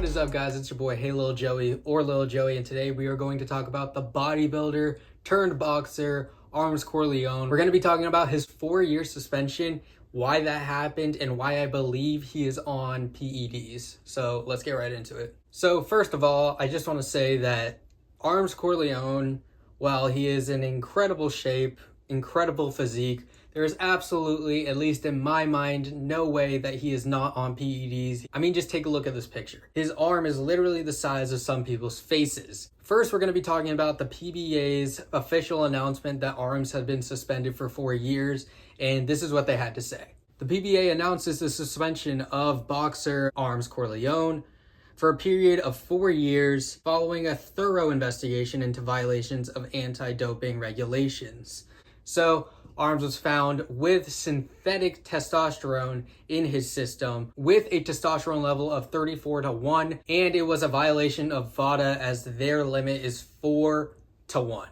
is up, guys? It's your boy HeyLilJoey or LilJoey, and today we are going to talk about the bodybuilder turned boxer Armz Korleone. We're going to be talking about his 4-year suspension, why that happened, and why I believe he is on PEDs. So let's get right into it. So first of all, I just want to say that Armz Korleone, while he is in incredible shape, incredible physique, there is absolutely, at least in my mind, no way that he is not on PEDs. I mean, just take a look at this picture. His arm is literally the size of some people's faces. First, we're going to be talking about the PBA's official announcement that Armz had been suspended for 4 years, and this is what they had to say. The PBA announces the suspension of boxer Armz Korleone for a period of 4 years following a thorough investigation into violations of anti-doping regulations. So, Armz was found with synthetic testosterone in his system with a testosterone level of 34:1, and it was a violation of VADA as their limit is 4:1.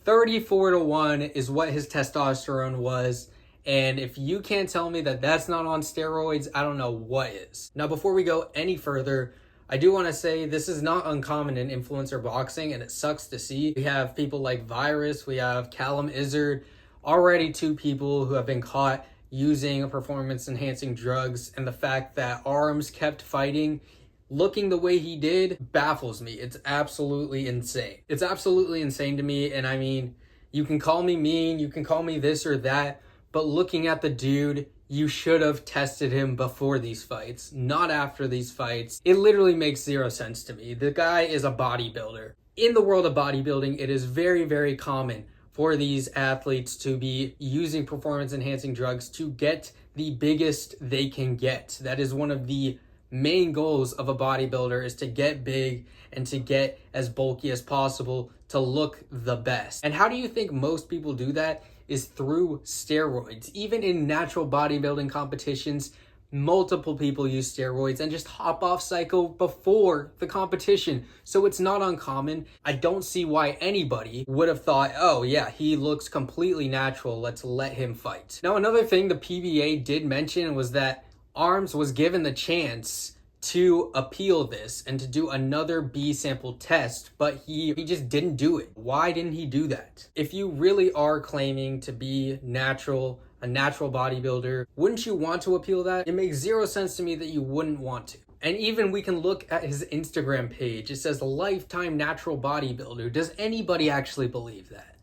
34:1 is what his testosterone was, and if you can't tell me that that's not on steroids, I don't know what is. Now, before we go any further, I do want to say this is not uncommon in influencer boxing, and it sucks to see. We have people like Virus, we have Callum Izzard, already 2 people who have been caught using performance-enhancing drugs, and the fact that Armz kept fighting, looking the way he did, baffles me. It's absolutely insane. It's absolutely insane to me, and I mean, you can call me mean, you can call me this or that, but looking at the dude, you should have tested him before these fights, not after these fights. It literally makes 0 sense to me. The guy is a bodybuilder. In the world of bodybuilding, it is very, very common for these athletes to be using performance-enhancing drugs to get the biggest they can get. That is one of the main goals of a bodybuilder, is to get big and to get as bulky as possible to look the best. And how do you think most people do that? Is through steroids. Even in natural bodybuilding competitions, multiple people use steroids and just hop off cycle before the competition. So it's not uncommon. I don't see why anybody would have thought, oh yeah, he looks completely natural, let's let him fight. Now, another thing the PBA did mention was that Armz was given the chance to appeal this and to do another B sample test, but he just didn't do it. Why didn't he do that? If you really are claiming to be natural, a natural bodybuilder, wouldn't you want to appeal that? It makes 0 sense to me that you wouldn't want to. And even we can look at his Instagram page. It says lifetime natural bodybuilder. Does anybody actually believe that?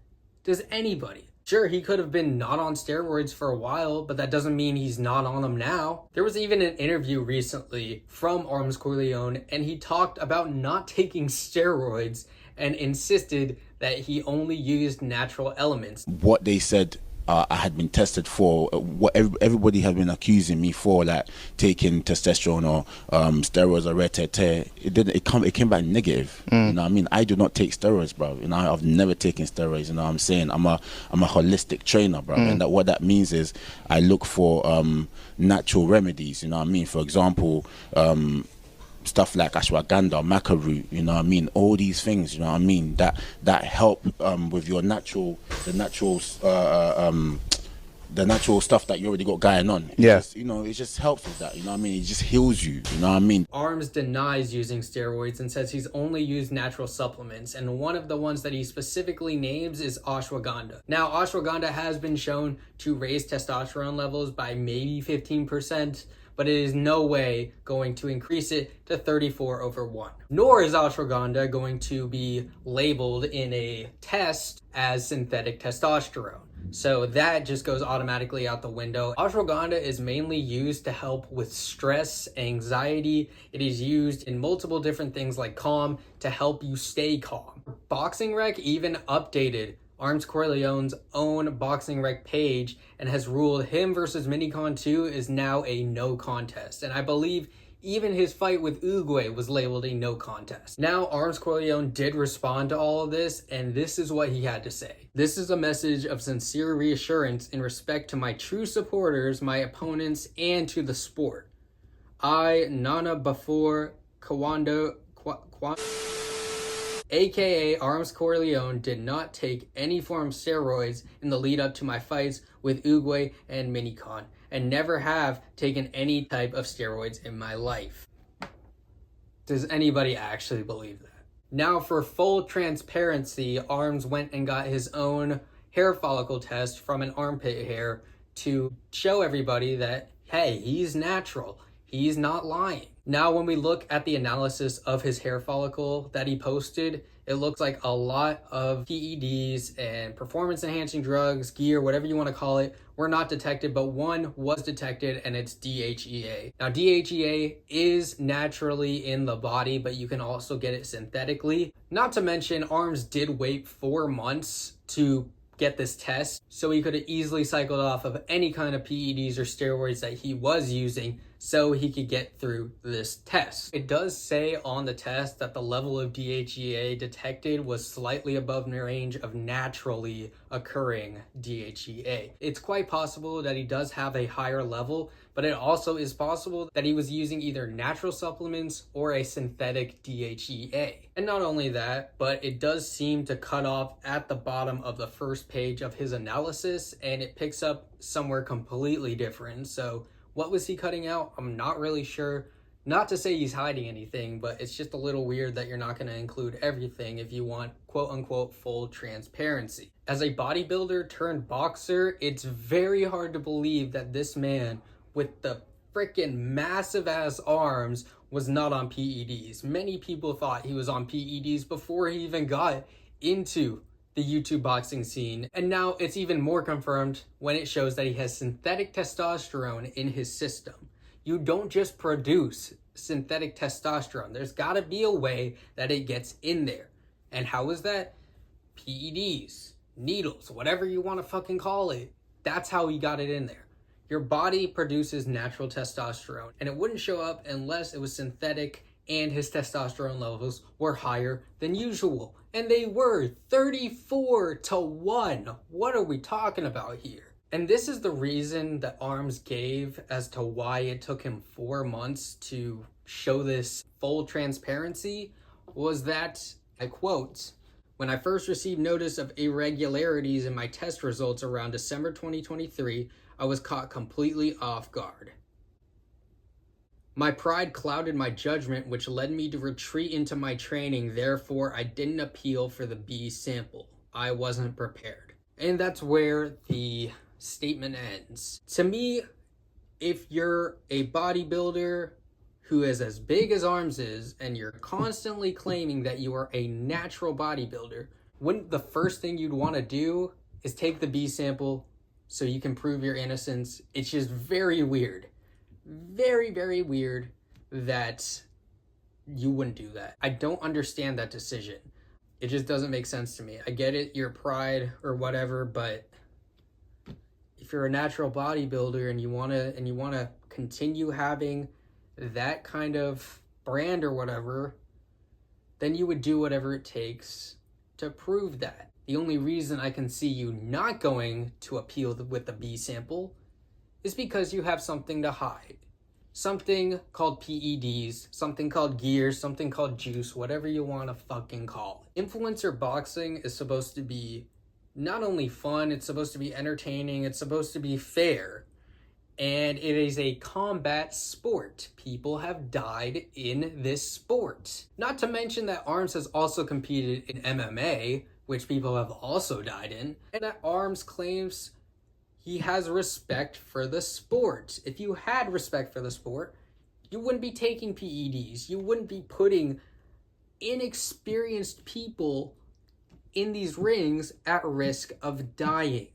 Does anybody? Sure, he could have been not on steroids for a while, but that doesn't mean he's not on them now. There was even an interview recently from Armz Korleone, and he talked about not taking steroids and insisted that he only used natural elements. What they said I had been tested for, what everybody had been accusing me for, like taking testosterone or steroids or it came back negative. You know what I mean? I do not take steroids, bro. You know, I've never taken steroids. You know what I'm saying? I'm a holistic trainer, bro. And what that means is I look for natural remedies. You know what I mean? For example, stuff like ashwagandha, maca root, you know what I mean? All these things, you know what I mean? That help with your the natural stuff that you already got going on. Yes, yeah. You know, it just helps with that. You know what I mean? It just heals you. You know what I mean? Armz denies using steroids and says he's only used natural supplements, and one of the ones that he specifically names is ashwagandha. Now, ashwagandha has been shown to raise testosterone levels by maybe 15%. But it is no way going to increase it to 34/1. Nor is ashwagandha going to be labeled in a test as synthetic testosterone. So that just goes automatically out the window. Ashwagandha is mainly used to help with stress, anxiety. It is used in multiple different things like calm to help you stay calm. Boxing Rec even updated Armz Korleone's own Boxing Rec page and has ruled him versus Minicon 2 is now a no contest. And I believe even his fight with Uguay was labeled a no contest. Now, Armz Korleone did respond to all of this, and this is what he had to say. This is a message of sincere reassurance in respect to my true supporters, my opponents, and to the sport. I, Nana Before Kawando, aka Armz Korleone, did not take any form of steroids in the lead up to my fights with Uguay and Minicon, and never have taken any type of steroids in my life. Does anybody actually believe that? Now, for full transparency, Armz went and got his own hair follicle test from an armpit hair to show everybody that, hey, he's natural. He's not lying. Now, when we look at the analysis of his hair follicle that he posted, it looks like a lot of PEDs and performance-enhancing drugs, gear, whatever you want to call it, were not detected, but one was detected, and it's DHEA. Now, DHEA is naturally in the body, but you can also get it synthetically. Not to mention, Armz did wait 4 months to get this test, so he could have easily cycled off of any kind of PEDs or steroids that he was using so he could get through this test. It does say on the test that the level of DHEA detected was slightly above the range of naturally occurring DHEA. It's quite possible that he does have a higher level, but it also is possible that he was using either natural supplements or a synthetic DHEA. And not only that, but it does seem to cut off at the bottom of the first page of his analysis, and it picks up somewhere completely different. So what was he cutting out? I'm not really sure. Not to say he's hiding anything, but it's just a little weird that you're not going to include everything if you want quote unquote full transparency. As a bodybuilder turned boxer, it's very hard to believe that this man with the freaking massive ass arms was not on PEDs. Many people thought he was on PEDs before he even got into the YouTube boxing scene, and now it's even more confirmed when it shows that he has synthetic testosterone in his system. You don't just produce synthetic testosterone. There's got to be a way that it gets in there. And how is that? PEDs, needles, whatever you want to fucking call it. That's how he got it in there. Your body produces natural testosterone, and it wouldn't show up unless it was synthetic and his testosterone levels were higher than usual. And they were 34-1. What are we talking about here? And this is the reason that Armz gave as to why it took him 4 months to show this full transparency, was that, I quote, "When I first received notice of irregularities in my test results around December 2023, I was caught completely off guard. My pride clouded my judgment, which led me to retreat into my training. Therefore, I didn't appeal for the B sample. I wasn't prepared." And that's where the statement ends. To me, if you're a bodybuilder who is as big as Armz is, and you're constantly claiming that you are a natural bodybuilder, wouldn't the first thing you'd want to do is take the B sample so you can prove your innocence? It's just very weird. Very, very weird that you wouldn't do that. I don't understand that decision. It just doesn't make sense to me. I get it, your pride or whatever, but if you're a natural bodybuilder and you wanna continue having that kind of brand or whatever, then you would do whatever it takes to prove that. The only reason I can see you not going to appeal with the B sample is because you have something to hide. Something called PEDs, something called gear, something called juice, whatever you want to fucking call it. Influencer boxing is supposed to be not only fun, it's supposed to be entertaining, it's supposed to be fair, and it is a combat sport. People have died in this sport. Not to mention that Armz has also competed in MMA, which people have also died in, and that Armz claims he has respect for the sport. If you had respect for the sport, you wouldn't be taking PEDs. You wouldn't be putting inexperienced people in these rings at risk of dying.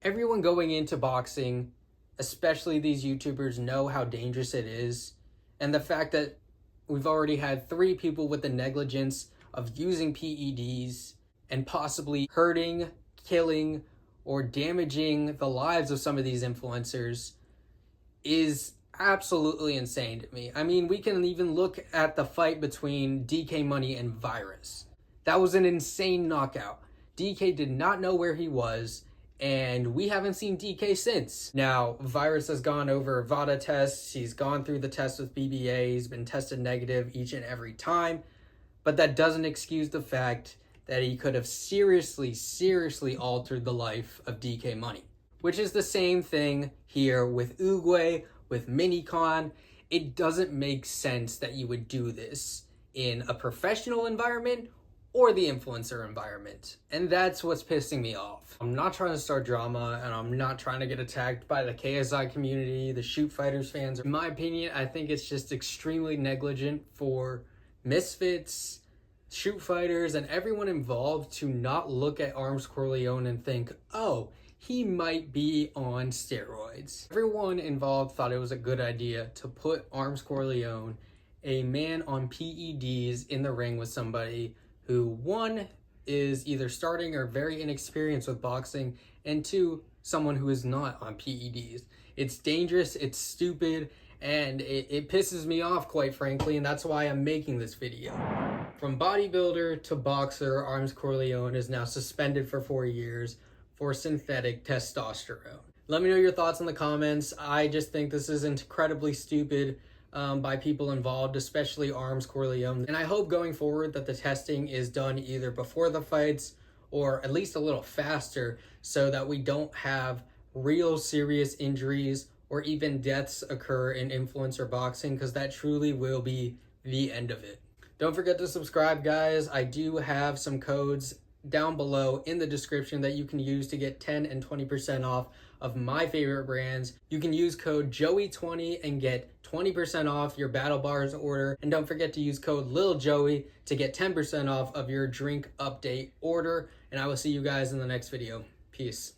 Everyone going into boxing, especially these YouTubers, know how dangerous it is. And the fact that we've already had 3 people with the negligence of using PEDs and possibly hurting, killing, or damaging the lives of some of these influencers is absolutely insane to me. I mean, we can even look at the fight between DK Money and Virus. That was an insane knockout. DK did not know where he was, and we haven't seen DK since. Now, Virus has gone over VADA tests. He's gone through the test with BBA. He's been tested negative each and every time, but that doesn't excuse the fact that he could have seriously altered the life of DK Money. Which is the same thing here with Uguay, with Minicon, it doesn't make sense that you would do this in a professional environment or the influencer environment. And that's what's pissing me off. I'm not trying to start drama, and I'm not trying to get attacked by the KSI community, the ShootFighters fans. In my opinion, I think it's just extremely negligent for Misfits, ShootFighters, and everyone involved to not look at Armz Korleone and think, oh, he might be on steroids. Everyone involved thought it was a good idea to put Armz Korleone, a man on PEDs, in the ring with somebody who, one, is either starting or very inexperienced with boxing, and two, someone who is not on PEDs. It's dangerous, it's stupid, and it pisses me off, quite frankly, and that's why I'm making this video. From bodybuilder to boxer, Armz Korleone is now suspended for 4 years for synthetic testosterone. Let me know your thoughts in the comments. I just think this is incredibly stupid by people involved, especially Armz Korleone. And I hope going forward that the testing is done either before the fights or at least a little faster, so that we don't have real serious injuries or even deaths occur in influencer boxing, because that truly will be the end of it. Don't forget to subscribe, guys. I do have some codes down below in the description that you can use to get 10 and 20% off of my favorite brands. You can use code Joey20 and get 20% off your Battle Bars order. And don't forget to use code LilJoey to get 10% off of your drink update order. And I will see you guys in the next video. Peace.